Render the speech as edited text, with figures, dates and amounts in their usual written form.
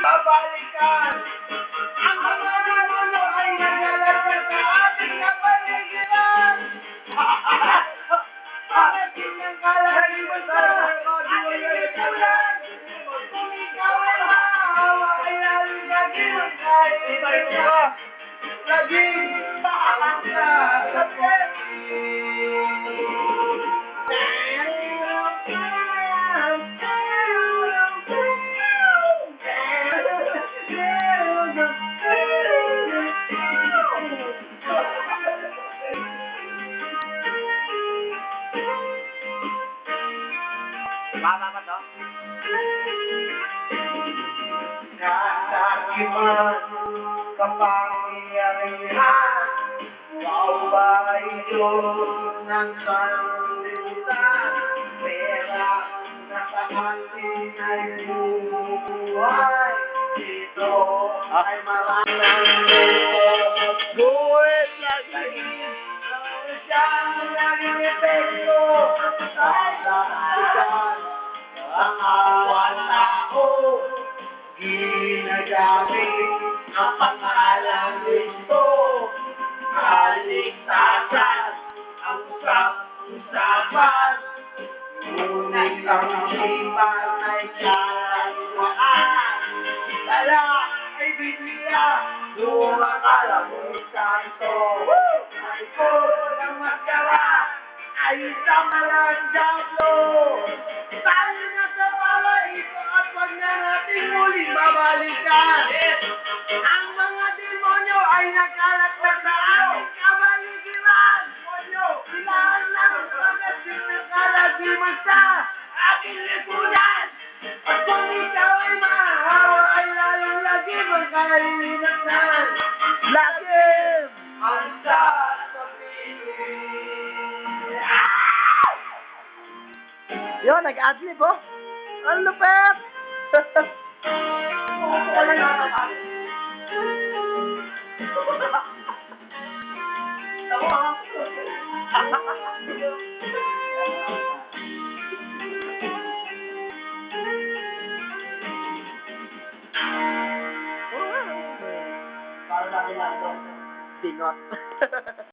babalikan. Ang mga demonyo ay naglalagay sa ating kapaligiran. Pagdating ng kalahiwan sa ating lipunan, kung ikaw ay maawa, ay lalong laging magkaibigan. Laging mahamang ka sa Mama ba to? Kasakiman, kapangyarihan, ikaw ba ay Diyos ng sanlibutan? Pera na sa atin ay buhay, ito ay maraming Buwit lagi! siyang naging epekto sa kasakitan. Ang awang tao, ginagamit ang pangalan nito. Kaligtasan ang usap-usapan, ngunit ang isipan ay kalagwaan. Tala ay Biblia, lumakala mo'y santo. Malikod ng maskara ay isang malang diablo. Tayo na sa paraíso at wag na natin muling babalikan. Ang mga demonyo ay nagkalat na sa ating kabaligiran. Sila ay nagpagating ng kalagiman sa ating lipunan. At kung ikaw ay mahahawa, ay lalong laging magkailinasan. Lagim! Ang sasabihin. Yun, nag-adlib oh! Ang lupet! Wala na naman. Para sa akin lang ito. Bingot.